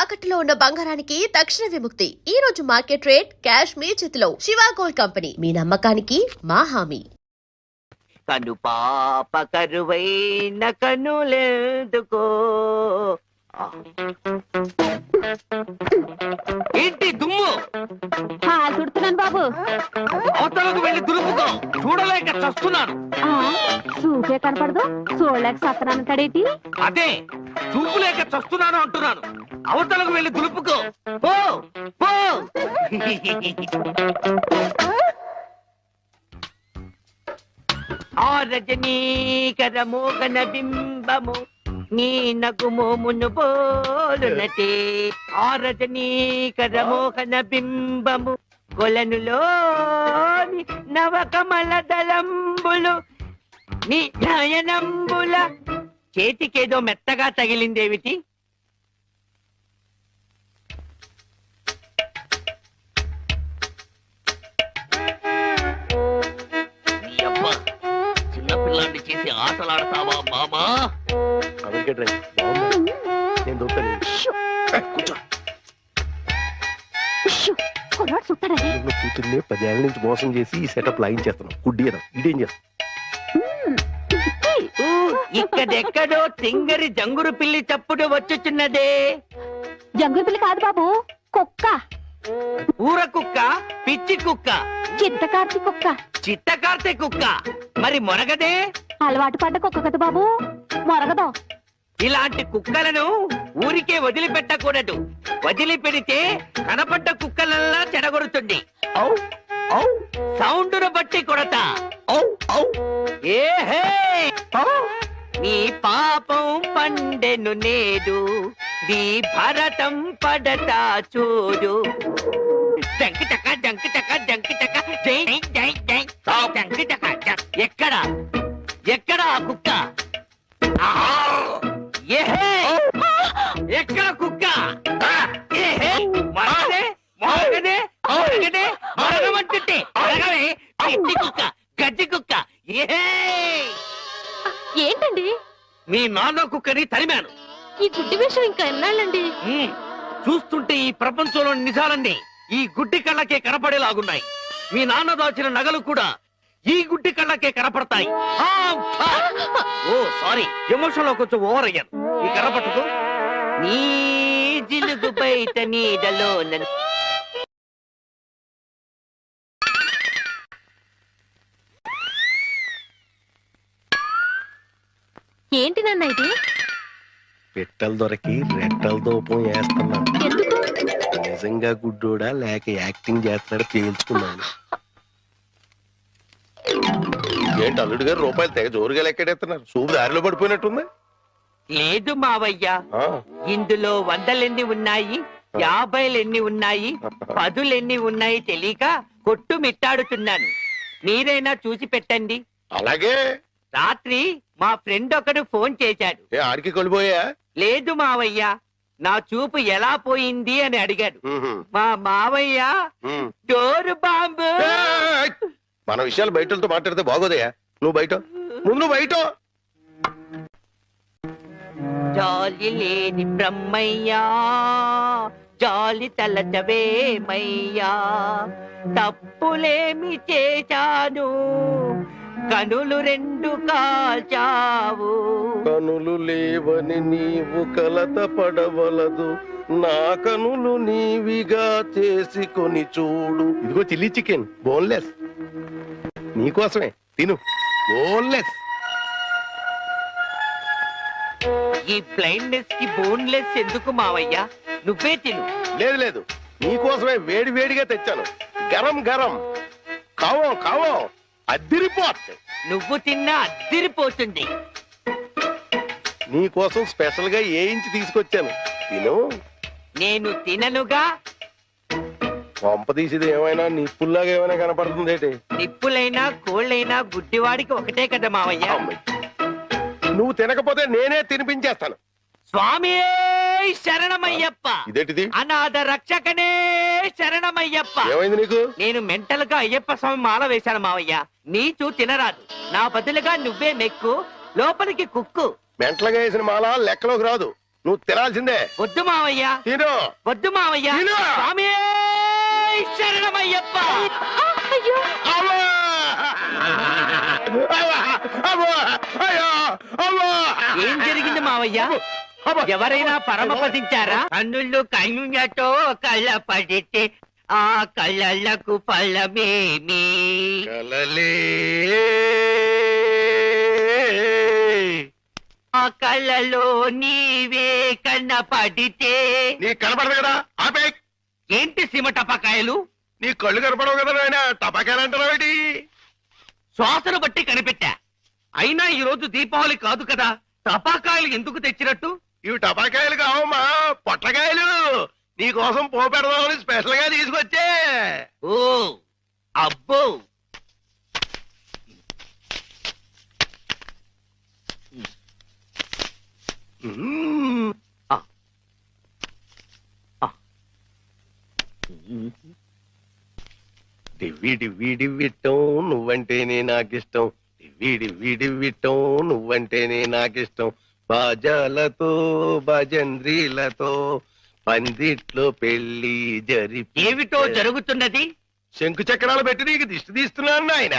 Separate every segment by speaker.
Speaker 1: తాకట్టులో ఉన్న బంగారానికి తక్షణ విముక్తి. ఈ రోజు మార్కెట్ రేట్ క్యాష్ మీ చేతిలో. శివ గోల్డ్ కంపెనీ, మీ నమ్మకానికి మా హామీ.
Speaker 2: కను పాప కరువైన కనులెందుకో ఏంటి దుమ్ము
Speaker 3: చుడుతున్నాను బాబు.
Speaker 2: అవతలకు వెళ్ళి దులుపుకో, చూడలేక చస్తున్నాను.
Speaker 3: చూపే కనపడదు, చూడలేక సత్తనాను కడేటి.
Speaker 2: అదే చూపులేక చస్తున్నాను అంటున్నాను. అవతలకు వెళ్ళి దులుపుకో, పో పో. ఆ రజనీకర మోగన బింబము నీ నగుమోమును పోలునటే. ఆ రజనీకర మోహన బింబము కొలనులోని నవకమల దళంబులు నీ నయనంబుల. చేతికేదో మెత్తగా తగిలిందేమిటి? చిన్నపిల్లాన్ని చేసి ఆటలాడతావా మామా?
Speaker 4: కూతుర్ని 10 ఏళ్ల నుంచి మోసం చేసి ఈ సెటప్ లాగించేస్తున్నాం. గుడ్డి ఇదేం చేస్తాం?
Speaker 2: ఇక్కడెక్కడో తింగరి జంగురు పిల్లి చప్పుడు వచ్చుచున్నదే.
Speaker 3: జంగురు పిల్లి కాదు బాబు, కుక్క.
Speaker 2: ఊర కుక్క, పిచ్చి కుక్క,
Speaker 3: చిత్తకార్తి కుక్క.
Speaker 2: చిత్తకార్తె కుక్క. మరి మొరగదే?
Speaker 3: అలవాటు పడ్డ కుక్క కదా బాబు, మొరగదు.
Speaker 2: ఇలాంటి కుక్కలను ఊరికే వదిలిపెట్టకూడదు. వదిలిపెడితే కనపడ్డ కుక్కలల్లా చెడగొడుతుంది. సౌండును బట్టి కొడతా. ఏహే, నీ పాపం పండెను నేడు, నీ భరతం పడతా చూడు. జంకి చక్క జంకి చక్క జంకి చక్క జై జై జై జంకి చక్క. ఎక్కడ ఎక్కడ ఆ కుక్క? ఏహే, ఎక్కడ కుక్క? ఏహే, మరగదే మరగదే మరగదే మరగమంటుంటే మరగవే. పిచ్చి కుక్క, గజ్జి కుక్క. ఏహే,
Speaker 3: ఏంటండి?
Speaker 2: మీ నాన్న కుక్కని తరిమాను.
Speaker 3: ఈ గుడ్డి విషయం ఇంకా ఎన్నాళ్ళండి?
Speaker 2: చూస్తుంటే ఈ ప్రపంచంలో నిజాలన్నీ ఈ గుడ్డి కళ్ళకే కనపడేలాగున్నాయి. మీ నాన్న దాచిన నగలు కూడా ఈ గుడ్డి కళ్ళకే కనపడతాయి. ఓ సారీ, ఎమోషన్ లో కొంచెం ఓవర్ అయ్యాను. ఈ కనపడదు. నీ జిలుగు బయట నీడలో
Speaker 3: ఏంటి నాన్న ఇది?
Speaker 4: పెట్టలు దొరికి రెట్టల దూపం వేస్తున్నా.
Speaker 3: ఎందుకు?
Speaker 4: నిజంగా గుడ్డోడా లేక యాక్టింగ్ చేస్తాడో తేల్చుకున్నాను. ఏంటి అల్లుడు గారు రూపాయలు తెగ జోరుగా లెక్కెడేస్తున్నారు? సూపు దారిలో పడిపోయినట్టుంది.
Speaker 2: లేదు మావయ్య, ఇందులో 100 ఉన్నాయి, 50 ఉన్నాయి, 10 ఉన్నాయి తెలియక కొట్టు మిట్టాడుతున్నాను. మీరైనా చూసి పెట్టండి.
Speaker 4: అలాగే.
Speaker 2: రాత్రి మా ఫ్రెండ్ ఒకడు ఫోన్ చేశాడు.
Speaker 4: ఆడికి కొలిపోయా?
Speaker 2: లేదు మావయ్య, నా చూపు ఎలా పోయింది అని అడిగాడు. మా మావయ్య డోరు బాంబు.
Speaker 4: మన విషయాలు బయటతో మాట్లాడితే బాగోదయ్యా. నువ్వు బయట, ముందు బయట.
Speaker 2: జాలి లేని బ్రహ్మయ్యా, జాలి తలచవేమయ్యా, తప్పులేమి చేశాను, కనులు 2 కాల్చావు.
Speaker 4: కనులు లేవని నీవు కలత పడవలదు, నా కనులు నీవిగా చేసుకొని చూడు. ఇదిగో చిల్లీ చికెన్, బోన్లెస్, నీకోసమే తిను. బోన్లెస్.
Speaker 2: ఈ బ్లైండ్నెస్ కి బోన్లెస్ ఎందుకు మావయ్య? నువ్వే తిను.
Speaker 4: లేదు లేదు, నీకోసమే వేడి వేడిగా తెచ్చాను. గరం గరం, కావో కావో, అద్దిరిపోతుంది.
Speaker 2: నువ్వు తిన్నా అద్దిరిపోతుంది.
Speaker 4: నీకోసం స్పెషల్ గా ఏ ఇంచి తీసుకొచ్చాను, తిను.
Speaker 2: నేను తిననుగా.
Speaker 4: పంప తీసేది ఏమైనా నిప్పుల్లాగా ఏమైనా కనపడుతుంది?
Speaker 2: నిప్పులైనా కోళ్ళైనా గుడ్డివాడికి ఒకటే కదా మావయ్య.
Speaker 4: నువ్వు తినకపోతే నేనే తినిపించేస్తాను.
Speaker 2: స్వామి శరణమయ్యప్ప.
Speaker 4: ఇదేంటిది?
Speaker 2: అనాథ రక్షకనే శరణమయ్యప్ప.
Speaker 4: ఏమైంది నీకు?
Speaker 2: నేను మెంటల్ గా అయ్యప్ప స్వామి మాల వేశాను మావయ్య. నీచు తినరాదు, నా బదులుగా నువ్వే మెక్కు, లోపలికి కుక్కు.
Speaker 4: మెంటలుగా వేసిన మాల లెక్కలోకి రాదు. నువ్వు తినాల్సిందే.
Speaker 2: వద్దు మావయ్య,
Speaker 4: తిను.
Speaker 2: వద్దు మావయ్య.
Speaker 4: తిను.
Speaker 2: స్వామి శరణమయ్యప్ప.
Speaker 3: అయ్యో
Speaker 4: అమ్మా! అమ్మా! అమ్మా! అయ్యో! అమ్మా!
Speaker 2: ఏం జరిగింది మావయ్య?
Speaker 4: అమ్మా!
Speaker 2: ఎవరైనా పరమపదించారా? కన్నుళ్ళు కన్నులతో కళ్ళ పడితే ఆ కళ్ళకు ఫలమేమి?
Speaker 4: కలలే
Speaker 2: ఆ కళ్ళలో నీవే కన్న పడితే.
Speaker 4: నీ కనపడదు కదా, ఆపే.
Speaker 2: ఏంటి సీమ టపాకాయలు?
Speaker 4: నీ కళ్ళు కనపడవు కదా నాయన, టపాకాయలు అంటారు.
Speaker 2: శ్వాసను బట్టి కనిపెట్టా. అయినా ఈ రోజు దీపావళి కాదు కదా, టపాకాయలు ఎందుకు తెచ్చినట్టు?
Speaker 4: ఇవి టపాకాయలు కావమ్మా, పొట్లకాయలు. నీ కోసం పోపెడదామని స్పెషల్ గా తీసుకొచ్చే.
Speaker 2: ఓ అబ్బో,
Speaker 4: మ్మ్. డివ్వి డివ్వి డివ్విట్టం నువ్వంటేనే నాకిష్టం. డివ్వి డివ్వి డివ్విట్టం నువ్వంటేనే నాకిష్టం. బాజాలతో భజంద్రీలతో పందిట్లో పెళ్లి జరిపి.
Speaker 2: ఏమిటో జరుగుతున్నది?
Speaker 4: శంకు చక్రాలు పెట్టి నీకు దిష్టి తీస్తున్నాను నాయన.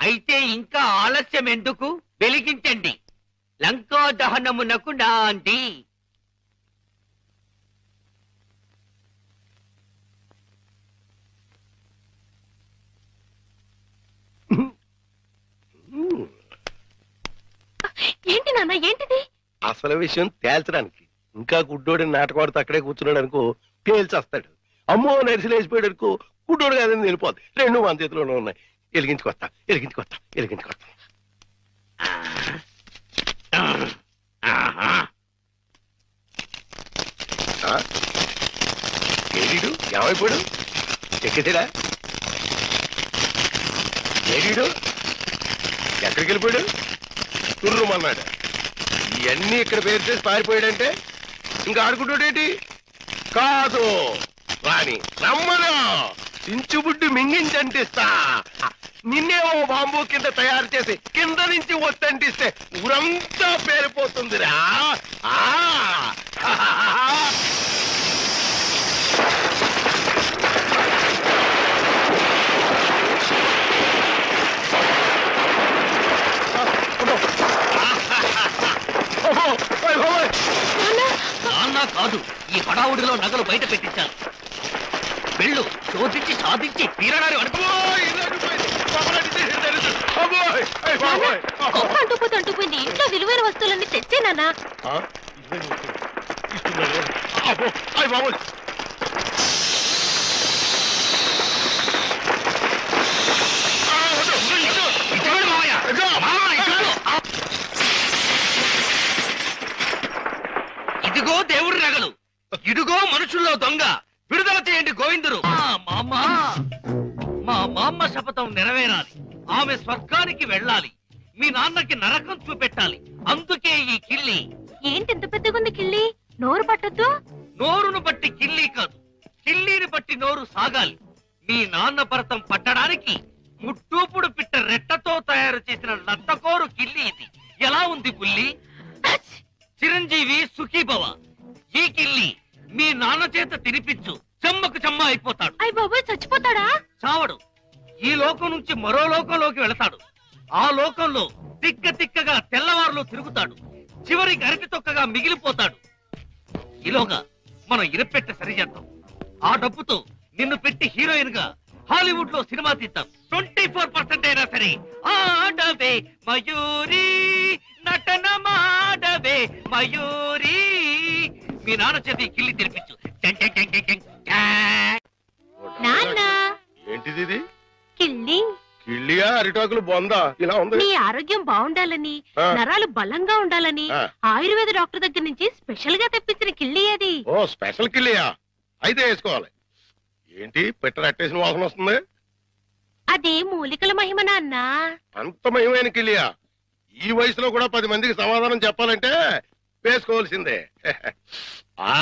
Speaker 2: అయితే ఇంకా ఆలస్యం ఎందుకు? వెలిగించండి. లంకా దహనమునకు నాంది.
Speaker 3: ఏంటి నాన్న, ఏంటిది?
Speaker 4: అసలు విషయం తేల్చడానికి. ఇంకా గుడ్డోడి నాటకవాడితో అక్కడే కూర్చున్నాడు అనుకో, పేల్చేస్తాడు. అమ్మో నరిసిలేసిపోయాడు అనుకో, గుడ్డోడు కాదని వెళ్ళిపోద్ది. రెండు మన చేతిలోనే ఉన్నాయి. ఎలిగించుకొస్తా, ఎలిగించుకొస్తా, ఎలిగించుకొస్తా. ఏడీడు ఏమైపోయాడు? ఎక్కేసాడా? ఏడీడు ఎక్కడికి వెళ్ళిపోయాడు? తుర్రుమన్నాడు. ఇవన్నీ ఇక్కడ పేరు చేసి పారిపోయాడంటే ఇంకా ఆడుకుంటాడేటి? కాదు రాని రమ్మను, చించుబుడ్డి మింగించంటిస్తా. నిన్నేమో బాంబు కింద తయారు చేసి కింద నుంచి ఒత్తంటిస్తే ఊరంతా పేరిపోతుందిరా. ఆ
Speaker 2: నాన్న కాదు, ఈ హడావుడిలో నగలు బయట పెట్టించాను. వెళ్ళు, శోధించి సాధించి తీరడారి అనుకో.
Speaker 3: గొప్ప అంటుపోతే అంటుపోయింది. ఇంట్లో విలువైన వస్తువులన్నీ తెచ్చేనానా?
Speaker 2: ఇదిగో దేవుడి నగలు, ఇదిగో మనుషుల్లో దొంగ. విడుదల చేయండి గోవిందుడు. మా మామ శపథం నెరవేరాలి. ఆమె స్వర్గానికి వెళ్ళాలి. మీ నాన్నకి నరకం చూపెట్టాలి. అందుకే ఈ కిల్లి.
Speaker 3: ఏంటి ఇంత పెద్దగుంది కిళ్ళి? నోరు పట్టొద్దు.
Speaker 2: నోరును బట్టి కిల్లి కాదు, కిల్లీని బట్టి నోరు సాగాలి. మీ నాన్న భరతం పట్టడానికి ముట్టూపుడు పిట్ట రెట్టతో తయారు చేసిన లత్తకోరు కిల్లి ఇది. ఎలా ఉంది బుల్లి? చిరంజీవి సుఖీభవ. ఈ కిల్లి మీ నాన్న చేత తినిపించు, చెమ్మకు చెమ్మ అయిపోతాడు.
Speaker 3: అయ్య బాబోయ్, చచ్చిపోతాడా?
Speaker 2: చావడు. ఈ లోకం నుంచి మరో లోకంలోకి వెళతాడు. ఆ లోకంలో తిక్క తిక్కగా తెల్లవారులో తిరుగుతాడు. చివరికి అరటి తొక్కగా మిగిలిపోతాడు. ఈలోగా మనం ఇరపెట్టె సరిచేద్దాం. ఆ డబ్బుతో నిన్ను పెట్టి హీరోయిన్ గా హాలీవుడ్ లో సినిమా తీద్దాం. 24% అయినా సరే ఆడవే మయూరి, నటన మాడవే మయూరి. మీ నాన్న చేతి కిల్లి తినిపించు. Ten ten ten ten ten ten.
Speaker 3: నాన్న,
Speaker 4: ఏంటిది ఇది?
Speaker 3: కిళ్ళి.
Speaker 4: కిళ్ళియా అరిటాకులు బొందా ఇలా ఉంది?
Speaker 3: మీ ఆరోగ్యం బాగుండాలని,
Speaker 4: ఆ.
Speaker 3: నరాలు బలంగా ఉండాలని
Speaker 4: ఆ.
Speaker 3: ఆయుర్వేద డాక్టర్ దగ్గర నుంచి స్పెషల్ గా తెప్పించిన కిళ్ళి అది.
Speaker 4: ఓ స్పెషల్ కిళ్ళియా? అయితే వేసుకోవాలి. ఏంటి పెట్ట అట్టేసిన వాసన వస్తుంది?
Speaker 3: అదే మూలికల మహిమ నాన్న.
Speaker 4: అంత మహిమైన కిళ్ళియా? ఈ వయసులో కూడా 10 మందికి సమాధానం చెప్పాలంటే వేసుకోవాల్సిందే. ఆ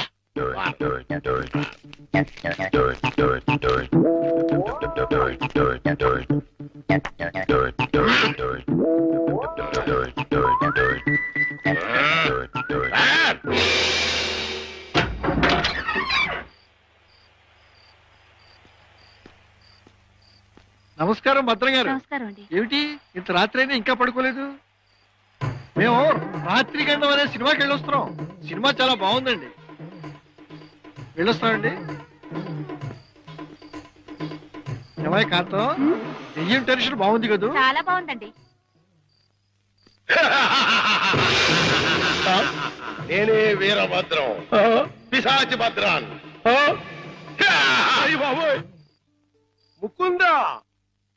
Speaker 5: నమస్కారం భద్రం గారు.
Speaker 3: నమస్కారం అండి.
Speaker 5: ఏమిటి ఇంత రాత్రి అయినా ఇంకా పడుకోలేదు? మేము రాత్రి గండం అనే సినిమాకి వెళ్ళొస్తున్నాం. సినిమా చాలా బాగుందండి. వెళ్ళొస్తామండి. ఏమై కాంతం, దెయ్యం టెన్షన్ బాగుంది కదూ?
Speaker 3: చాలా బాగుందండి.
Speaker 4: నేనే వీరభద్రం, పిశాచి భద్రాన్. ముకుందా,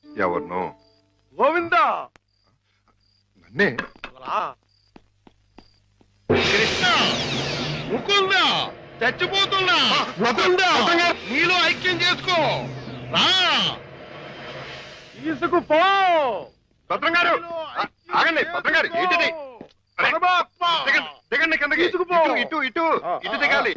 Speaker 6: ఎవరినో
Speaker 4: గోవిందా,
Speaker 6: నన్నే.
Speaker 4: కృష్ణ, ముకుందా, చచ్చిపోతున్నా. ముకుందా, నీలో ఐక్యం చేసుకో. రా, తీసుకుపో.
Speaker 6: భద్రం గారు ఆగండి. భద్రం గారు ఏంటిది? దిగండి కిందకి.
Speaker 4: తీసుకుపో.
Speaker 6: ఇటు ఇటు ఇటు దిగాలి.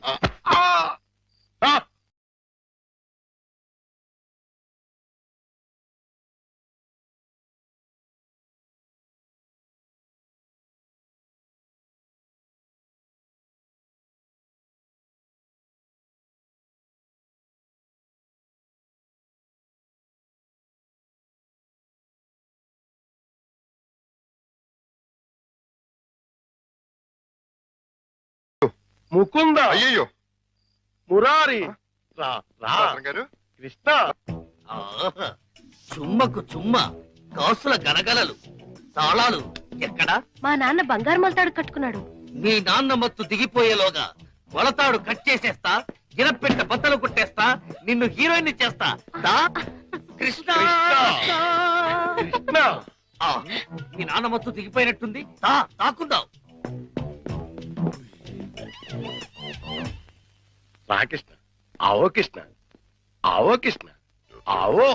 Speaker 4: ముకుందా,
Speaker 6: అయ్యయ్యో
Speaker 4: మురారి, రా రా.
Speaker 6: భద్రం గారు
Speaker 4: కృష్ణ,
Speaker 2: చుమ్మకు చుమ్మ, కాసుల గలగలలు, తాళాలు ఎక్కడా?
Speaker 3: మా నాన్న బంగారు మొలతాడు కట్టుకున్నాడు.
Speaker 2: మీ నాన్న మత్తు దిగిపోయేలోగా వలతాడు కట్ చేసేస్తా, గిరపెట్ట బద్దలు కొట్టేస్తా, నిన్ను హీరోయిన్ చేస్తా. దా, కృష్ణ.
Speaker 4: కృష్ణ,
Speaker 2: ఆ, మీ నాన్న మత్తు దిగిపోయినట్టుంది. దా, తాకుందాం.
Speaker 4: రా కృష్ణ. ఆవో కృష్ణ, ఆవో కృష్ణ, ఆవో.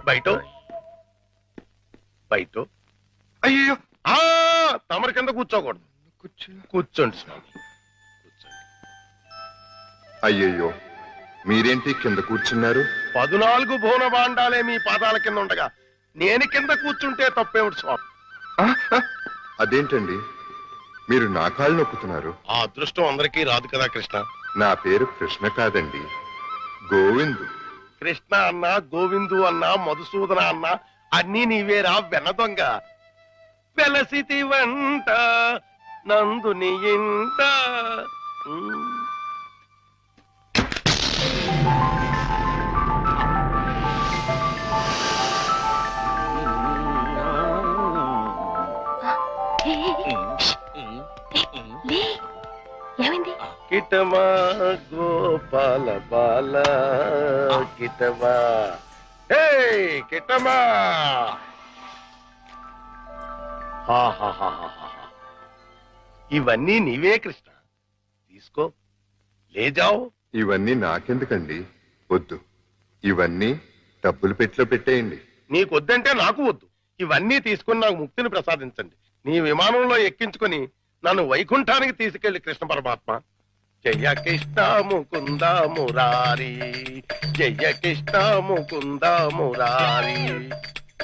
Speaker 4: బయట బయట.
Speaker 6: అయ్యో
Speaker 4: ఆ, తమరి కింద కూర్చోకూడదు. కూర్చోండి స్వామి, కూర్చోండి.
Speaker 6: అయ్యయ్యో మీరేంటి కింద కూర్చున్నారు?
Speaker 4: 14 భువన భాండాలే మీ పాదాల కింద ఉండగా నేను కింద కూర్చుంటే తప్పేమిటి స్వామి?
Speaker 6: ఆ, ఆ, అదేంటండి మీరు నా కాళ్ళు నొక్కుతున్నారు?
Speaker 4: ఆ అదృష్టం అందరికీ రాదు కదా కృష్ణ.
Speaker 6: నా పేరు కృష్ణ కాదండి, గోవిందు.
Speaker 4: కృష్ణ అన్నా, గోవిందు అన్నా, మధుసూదన అన్నా అన్నీ నీవేరా వెన్న దొంగ. వెలసితి వంట నందుని ఇంట.
Speaker 3: ఏమైంది?
Speaker 4: కిటమా గోపాల బాల కిటమా. హే కిటమా. ఇవన్నీ నీవే కృష్ణ, తీసుకో, లేజావు.
Speaker 6: ఇవన్నీ నాకెందుకండి? వద్దు, ఇవన్నీ డబ్బులు పెట్టిలో పెట్టేయండి.
Speaker 4: నీకొద్దంటే నాకు వద్దు. ఇవన్నీ తీసుకుని నాకు ముక్తిని ప్రసాదించండి. నీ విమానంలో ఎక్కించుకుని నన్ను వైకుంఠానికి తీసుకెళ్లి కృష్ణ పరమాత్మ. జయ కృష్ణ ముకుంద మురారి, జయ కృష్ణ ముకుంద మురారి.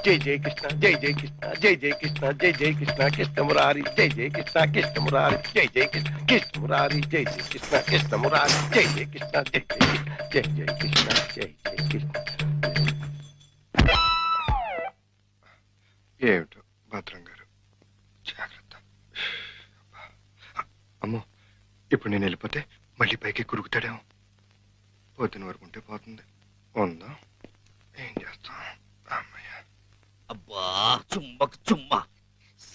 Speaker 4: జై జయ కృష్ణ, జై జయ కృష్ణ, జై జయ కృష్ణ, జై జయ కృష్ణ, కృష్ణ మురారి. జై జయ కృష్ణ, కృష్ణ మురారి. జై జయ కృష్ణ, కృష్ణ మురారి. జై జయ కృష్ణ, కృష్ణ మురారి. జై జయ కృష్ణ, జై జయ కృష్ణ, జై జయ కృష్ణ, జై జయ కృష్ణ.
Speaker 6: ఏమిటో భద్రం గారు, జాగ్రత్త. అమ్మో, ఇప్పుడు నేను వెళ్ళిపోతే మళ్ళీ పైకి కురుకుతాడేమో. పొద్దున వరకు ఉంటే పోతుంది. ఉందా, ఏం చేస్తాం? అమ్మయ్య.
Speaker 2: అబ్బా, చుమ్మకు చుమ్మ,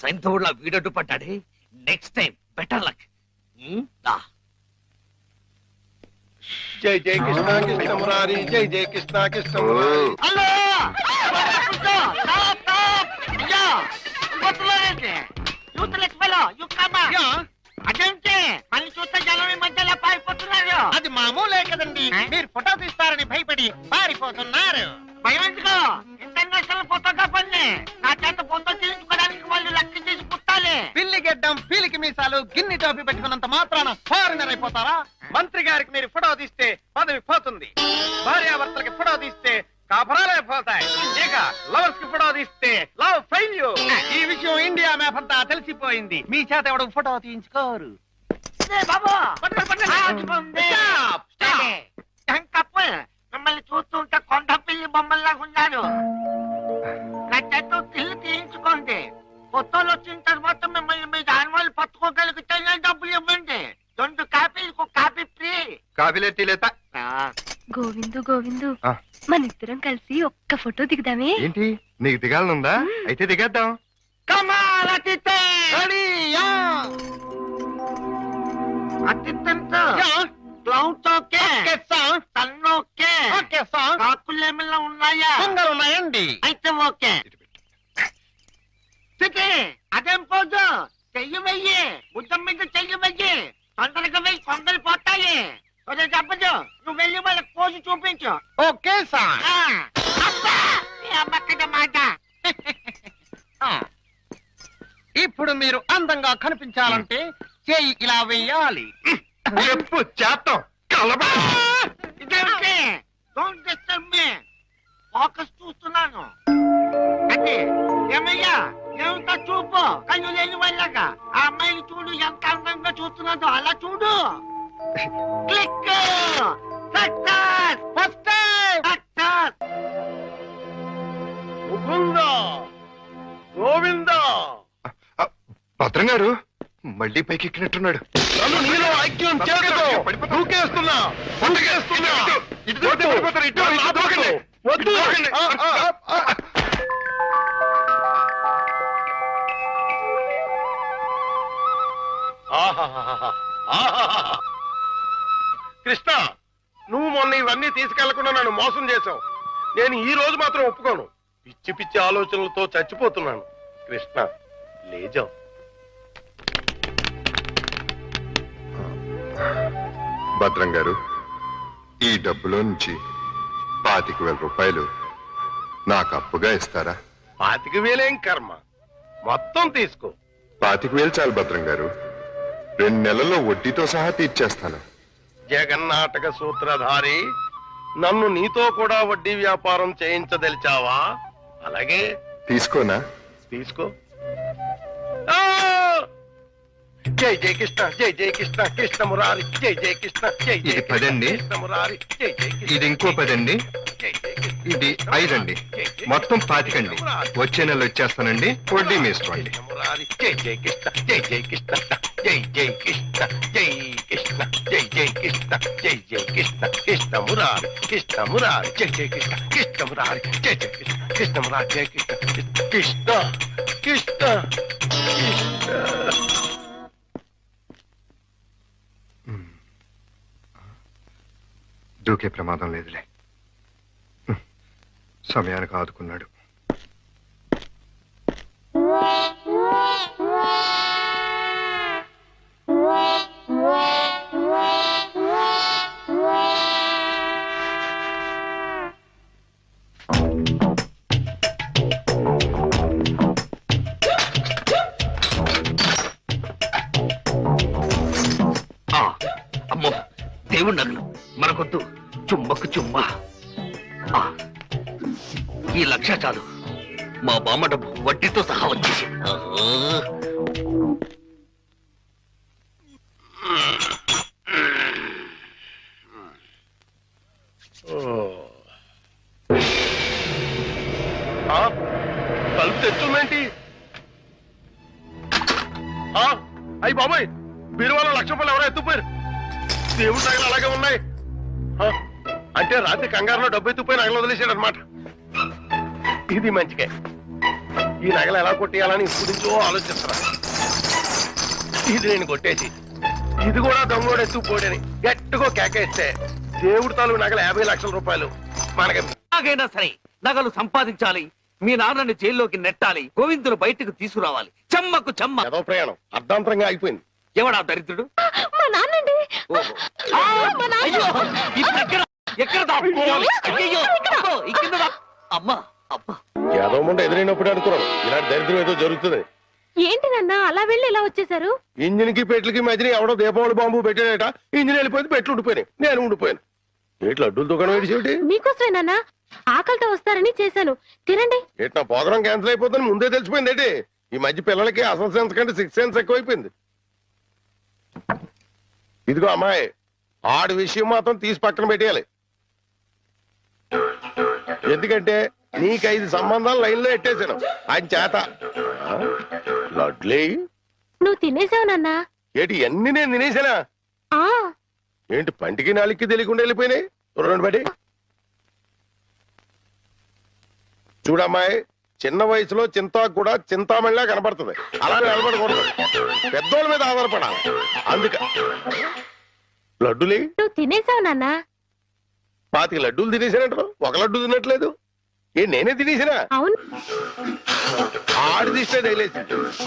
Speaker 2: సైంధవుడిలా వీడడ్డు పడ్డాడే. Next time better luck. దా.
Speaker 4: జై జయ కృష్ణ, కృష్ణ మురారి. జై జయ కృష్ణ, కృష్ణ మురారి.
Speaker 2: హలో,
Speaker 7: అదేంటి మళ్ళీ చూస్తే జనం ఈ మధ్యలో పారిపోతున్నారు? అది మామూలే కదండి. మీరు ఫోటో తీస్తారని భయపడి పారిపోతున్నారు. భయం ఎందుకు? ఇంటర్నేషనల్ ఫోటోగ్రాఫర్ని నా చేత ఫోటో తీయించుకోవడానికి వాళ్ళు లెక్క చేసి పుట్టాలి. పిల్లి గెడ్డం, పీలికి మీసాలు, గిన్ని టోపీ పెట్టుకున్నంత మాత్రాన ఫారినర్ అయిపోతారా? మంత్రి గారికి మీరు ఫోటో తీస్తే పదవి పోతుంది. భార్యాభర్తలకి ఫోటో తీస్తే కాపురాలే పోతాయి. ఇక లవర్స్ కి ఫోటో తీస్తే లవ్ ఫెయిల్యూర్. ఈ విషయం ఇండియా మ్యాప్ అంతా తెలిసిపోయింది. మీ చేత ఎవడు ఫోటో తీయించుకోరు. మిమ్మల్ని చూస్తుంటే కొండ పిల్లి బొమ్మల్లాగా ఉన్నారు. ఫోటోలు వచ్చిన తర్వాత మిమ్మల్ని మీ దాని వాళ్ళు పట్టుకోగలిగితే నేను డబ్బులు ఇవ్వండి 2 కాపీలకు 1 కాపీ ఫ్రీ.
Speaker 6: కాఫీలే తీలేత
Speaker 3: గోవిందు గోవిందు
Speaker 6: ఆ.
Speaker 3: మన ఇద్దరం కలిసి ఒక్క ఫోటో దిగుదామే
Speaker 6: ఏంటి నీకు దిగాలనుందా? అయితే దిగేద్దాం.
Speaker 7: కమాల్ అతిథి అతిథంతో క్లౌడ్ ఓకే సన్ ఓకే కాకులు ఏమైనా ఉన్నాయా? ఉన్నాయండి. అయితే ఓకే. చిటి అదేం పోదు, చెయ్యి వెయ్యి, బుద్ధం మీద చెయ్యి వెయ్యి, తొందరగా వెయ్యి, కొందరు పోతాయి. అదే చెప్పదు, నువ్వు వెళ్ళి వాళ్ళకి పోసి చూపించు. Okay sir. అమ్మక్కడ మాట. ఇప్పుడు మీరు అందంగా కనిపించాలంటే చెయ్యి ఇలా వెయ్యాలి.
Speaker 6: చెప్పు చేస్తాం కలబా.
Speaker 7: ఇదేంటి? Don't disturb me. ఫోకస్ చూస్తున్నాను. అంటే ఏమయ్యా, ఏమిటా చూపు? కళ్ళు లేని వాళ్ళగా ఆ అమ్మాయిని చూడు, ఎంత అందంగా చూస్తున్నాదో అలా చూడు. Click. Success. First success.
Speaker 4: Mukunda, Govinda,
Speaker 6: భద్రం గారు మళ్ళీ పైకి ఎక్కినట్టున్నాడు.
Speaker 4: నన్ను నీలో ఐక్యం చేయదు. దూకేస్తున్నా, దూకేస్తున్నా.
Speaker 6: ఇటు దూకితే పడిపోతారు, ఇటు దూకండి.
Speaker 4: వద్దు.
Speaker 6: దూకండి.
Speaker 4: ఆహాహాహా. ఆహాహాహా. కృష్ణ, నువ్వు మొన్న ఇవన్నీ తీసుకెళ్లకుండా నన్ను మోసం చేశావు. నేను ఈ రోజు మాత్రం ఒప్పుకోను. పిచ్చి పిచ్చి ఆలోచనలతో చచ్చిపోతున్నాను. కృష్ణ, లేజాం.
Speaker 6: భద్రం గారు, ఈ డబ్బులో నుంచి 25,000 రూపాయలు నాకు అప్పుగా ఇస్తారా?
Speaker 4: 25,000 కర్మ, మొత్తం తీసుకో.
Speaker 6: 25,000 చాలు భద్రం గారు. 2 నెలల్లో వడ్డీతో సహా తీర్చేస్తాను.
Speaker 4: జగన్నాటక సూత్రధారి, నన్ను నీతో కూడా వడ్డీ వ్యాపారం చేయించదలిచావా? అలాగే
Speaker 6: తీసుకోనా?
Speaker 4: తీసుకో. ఆ! జై జై కృష్ణ, జై జై కృష్ణ, కృష్ణ మురారి, జై జై కృష్ణ, జై జై
Speaker 6: ఇది 10 అండి.
Speaker 4: కృష్ణ మురారి, జై జై కృష్ణ.
Speaker 6: ఇది ఇంకో 10 అండి.
Speaker 4: జై జై కృష్ణ.
Speaker 6: ఇది 5 అండి. మొత్తం 25 అండి. వచ్చే నెల వచ్చేస్తానండి. వడ్డీ వేసుకోండి.
Speaker 4: కృష్ణ మురారి, జై జై కృష్ణ, జై జై కృష్ణ, జై జై కృష్ణ, జై కృష్ణ, జై జై కృష్ణ, జై జై కృష్ణ, కృష్ణ మురారి, కృష్ణ మురారి, జై జై కృష్ణ, కృష్ణ మురారి, జై జై కృష్ణ, కృష్ణ మురారి, జై కృష్ణ, కృష్ణ కృష్ణ కృష్ణ.
Speaker 6: దూకే ప్రమాదం లేదులే. సమయానికి ఆదుకున్నాడు.
Speaker 2: అమ్మో, దేవుడి నగలు మనకొద్దు. చుమ్మకు చుమ్మా. ఈ 1,00,000 చాలు. మా బామ్మ డబ్బు వడ్డీతో సహా వచ్చేసి.
Speaker 4: తలుపు తెచ్చుందేంటి? అయ్యి బాబాయ్, బీరువాలో 1,00,000 రూపాయలు ఎవరో ఎత్తుపోయారు. దేవుడి నగలు అలాగే ఉన్నాయి. అంటే రాత్రి కంగారులో డబ్బు ఎత్తుపోయి నగలు వదిలేశాడు అనమాట. ఇది మంచిగా. ఈ నగలు ఎలా కొట్టేయాలని ఇప్పుడు నుంచో ఆలోచిస్తున్నా. ఇది నేను కొట్టేసి ఇది కూడా దొంగోడు ఎత్తుకుపోడని గట్టిగా కేకేస్తే దేవుడి తాలూ నగలు 50,00,000 రూపాయలు మనకి.
Speaker 2: ఎలాగైనా సరే నగలు సంపాదించాలి. మీ నాన్నని జైల్లోకి నెట్టాలి. గోవిందును బయటకు తీసుకురావాలి. చెమ్మకు చెమ్మ.
Speaker 4: ఏదో ప్రయాణం అర్ధాంతరంగా అయిపోయింది.
Speaker 2: ఎవడా దరిద్రుడు?
Speaker 3: మా నాన్నండి.
Speaker 2: అయ్యో, ఇప్పుడు ఎక్కడ దాక్కోవాలి? అయ్యయ్యో, అబ్బో, ఈ కింద అమ్మా అబ్బా.
Speaker 4: ఏదో ముందు ఎదురైనప్పుడు అనుకున్నాను ఇలాంటి దరిద్రం ఏదో జరుగుతుంది.
Speaker 3: ఏంటి నాన్న అలా వెళ్ళి ఇలా వచ్చేసారు?
Speaker 4: ఇంజిన్ కి పెట్లకి మధ్యన ఎవడో దీపావళి బాంబు పెట్టాడట. ఇంజిన్ వెళ్ళిపోయింది, పెట్లు ఉండిపోయినాయి, నేను ఉండిపోయాను. ఏట్లు అడ్డుల దుకాణం ఏడిచేటి?
Speaker 3: మీకోసమే నాన్న, ఆకలితో వస్తారని చేశాను, తినండి.
Speaker 4: ఏట్ నా ప్రోగ్రాం క్యాన్సిల్ అయిపోతుందని ముందే తెలిసిపోయింది ఏంటి? ఈ మధ్య పిల్లలకి అసలు సెన్స్ కంటే 6th సెన్స్ ఎక్కువైపోయింది. ఇదిగో అమ్మాయి, ఆడి విషయం మాత్రం తీసి పక్కన పెట్టేయాలి. ఎందుకంటే నీకు 5 సంబంధాలు లైన్ లో ఎట్టేశాను ఆయన చేత. లడ్లీ
Speaker 3: నువ్వు తినేసావు నాన్న.
Speaker 4: ఏంటి అన్ని నేను తినేసానా?
Speaker 3: ఆ
Speaker 4: ఏంటి పంటికి నాలుగుకి తెలియకుండా వెళ్ళిపోయినాయి? రెండు బడి చూడమ్మాయి, చిన్న వయసులో చింతాకు కూడా చింతామణిలా కనపడుతుంది. అలా నిలబడకూడదు, పెద్దోళ్ళ మీద ఆధారపడాలి. అందుక లడ్డులే
Speaker 3: నువ్వు తినేసావు నాన్న.
Speaker 4: 25 లడ్డూలు తినేసానంటారు, ఒక లడ్డు తినట్లేదు. నేనే తినేసినా?
Speaker 3: అవును.
Speaker 4: ఆడిది ఇష్టే తగిలేసి,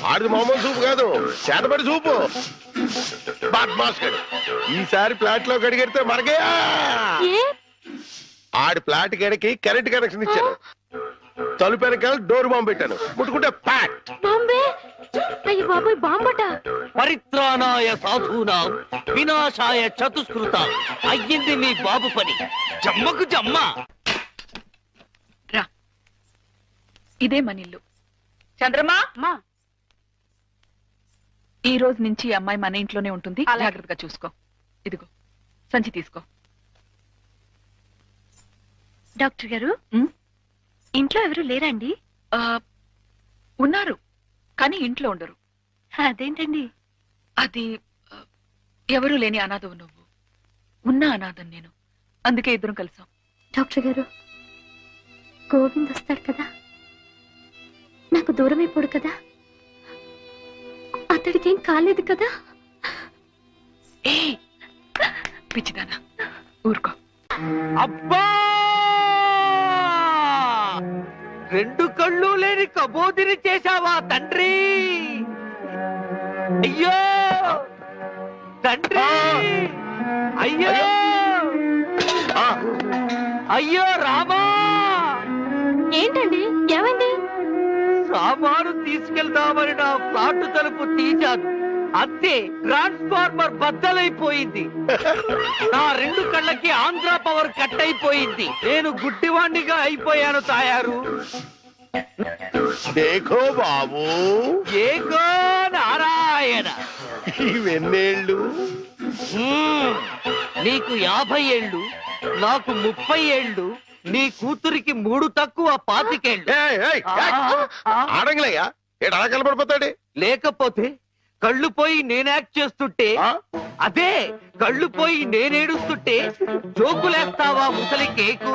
Speaker 4: ఆడిది మామూలు సూపు కాదు, చేతబడి సూపు. బాద్మాస్ గడు ఈసారి ఫ్లాట్ లో కడిగెడితే మరగే.
Speaker 3: ఏ
Speaker 4: ఆడి ఫ్లాట్ గడికి కరెంట్ కనెక్షన్ ఇచ్చాను. తలుపు వెనకాల డోర్ బాంబు పెట్టాను, ముట్టుకుంటే ప్యాట్.
Speaker 3: బాంబే. అయ్యో బాబోయ్, బాంబట.
Speaker 2: పరిత్రాణాయ సాధూనాం వినాశాయ చతుష్కృత. అయ్యింది మీ బాబు పని. జమ్మకు జమ్మ.
Speaker 8: రా, ఇదే మన ఇల్లు. చంద్రమా, ఈ రోజు నుంచి ఈ అమ్మాయి మన ఇంట్లోనే ఉంటుంది. జాగ్రత్తగా చూసుకో. ఇదిగో సంచి తీసుకో.
Speaker 3: డాక్టర్ గారు,
Speaker 8: ఉమ్,
Speaker 3: ఇంట్లో ఎవరు లేరండి?
Speaker 8: ఆ, ఉన్నారు కానీ ఇంట్లో ఉండరు.
Speaker 3: అదేంటండి?
Speaker 8: అది ఎవరూ లేని అనాథవు నువ్వు, ఉన్న అనాథం నేను. అందుకే ఇద్దరం కలిసాం.
Speaker 3: డాక్టర్ గారు, గోవింద్ వస్తాడు కదా, నాకు దూరం అయిపోడు కదా, అతడికి ఏం కాలేదు కదా?
Speaker 8: ఏ పిచ్చిదానా, ఊరుకో.
Speaker 2: అబ్బా, రెండు కళ్ళు లేని కబోదిని చేశావా తండ్రి? అయ్యో తండ్రి, అయ్యో అయ్యో రామా.
Speaker 3: ఏంటండి, ఏమైంది?
Speaker 2: సామాను తీసుకెళ్దామని నా ఫ్లాట్ తలుపు తీశాను, అంతే ట్రాన్స్ఫార్మర్ బద్దలైపోయింది. నా రెండు కళ్ళకి ఆంధ్ర పవర్ కట్ అయిపోయింది. నేను గుడ్డివాణ్ణిగా అయిపోయాను తాయారు.
Speaker 4: దేఖో బాబు,
Speaker 2: ఏకో నారాయణ.
Speaker 4: ఇవెన్నేళ్ళు?
Speaker 2: నీకు 50 ఏళ్ళు, నాకు 30 ఏళ్ళు, నీ కూతురికి 3 తక్కువ 25 ఏళ్ళు.
Speaker 4: ఆడంగిలయ్యా, ఏడు అలా కనపడిపోతాడే.
Speaker 2: లేకపోతే కళ్ళు పోయి నేను యాక్ట్ చేస్తుంటే, అదే కళ్ళు పోయి నేనేడుస్తుంటే జోకులేస్తావా ముసలి కేకు?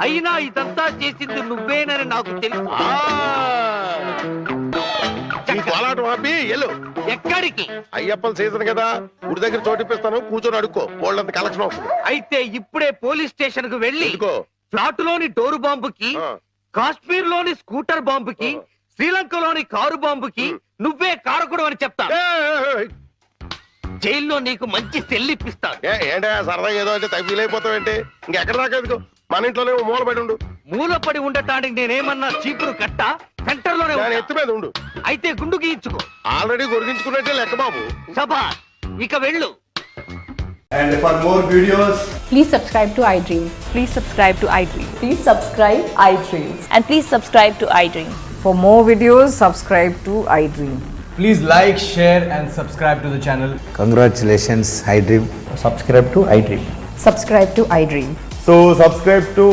Speaker 2: అయినా ఇదంతా చేసింది నువ్వేనని నాకు తెలుసు.
Speaker 4: కోలాటం ఆపి ఎల్లు.
Speaker 2: ఎక్కడికి?
Speaker 4: అయ్యప్పల సీజన్ కదా, గుడి దగ్గర చోటిప్పిస్తాను, కూర్చొని అడుక్కో. వాళ్ళంత కలెక్షన్ అవుతుంది.
Speaker 2: అయితే ఇప్పుడే పోలీస్ స్టేషన్ కు వెళ్ళి
Speaker 4: ఎందుకో?
Speaker 2: ఫ్లాట్ లోని డోరు బాంబుకి, కాశ్మీర్ లోని స్కూటర్ బాంబుకి, శ్రీలంకలోని కారు బాంబుకి నువ్వే కారకుడు అని చెప్తా. జైల్లో నీకు మంచి సెల్లిప్పిస్తాను.
Speaker 4: ఏంటా సరదా ఏదో అంటే ఫీల్ అయిపోతావేంటి? ఇంకెక్కడ దాకా ఎందుకు, మన ఇంట్లోనే మూలపడి ఉండు.
Speaker 2: మూలపడి ఉండటానికి నేనేమన్నా చీపురు కట్ట? సెంటర్ లోనే
Speaker 4: నేను
Speaker 2: ఉంటా.
Speaker 4: ఎత్తు మీద ఉండు.
Speaker 2: అయితే గుండు గీయించుకో.
Speaker 4: ఆల్రెడీ గొరిగించుకున్నట్టే లెక్క బాబు.
Speaker 2: సభా, ఇక వెళ్ళు.
Speaker 9: And for more videos,
Speaker 10: please subscribe to iDream.
Speaker 8: Please subscribe to iDream.
Speaker 10: Please subscribe iDream.
Speaker 8: And please subscribe to iDream.
Speaker 10: For more videos, subscribe to iDream.
Speaker 9: please like, share, and subscribe to the channel.
Speaker 11: Congratulations, iDream. Subscribe to iDream.
Speaker 10: Subscribe to iDream.
Speaker 9: So subscribe to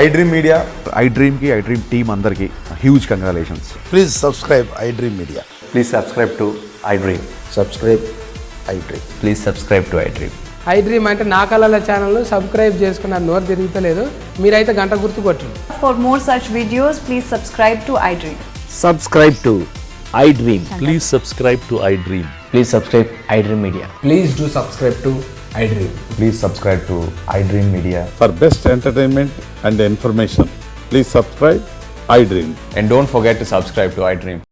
Speaker 9: iDream Media.
Speaker 12: iDream ki iDream team andarki huge congratulations.
Speaker 11: Please subscribe iDream Media.
Speaker 12: Please subscribe to iDream.
Speaker 11: Subscribe iDream.
Speaker 12: Please subscribe to iDream.
Speaker 10: iDream అంటే నా కళల ఛానల్ను subscribe చేసుకున్న నోరు తిరుగుతలేదు, మీరైతే గంట గుర్తు కొట్టండి.
Speaker 8: For more such videos, please subscribe to iDream.
Speaker 11: Subscribe to iDream.
Speaker 12: Please subscribe to iDream.
Speaker 11: Please subscribe iDream Media.
Speaker 9: Please do subscribe to iDream.
Speaker 12: Please subscribe to iDream Media.
Speaker 13: For best entertainment and information, please subscribe iDream.
Speaker 12: And don't forget to subscribe to iDream.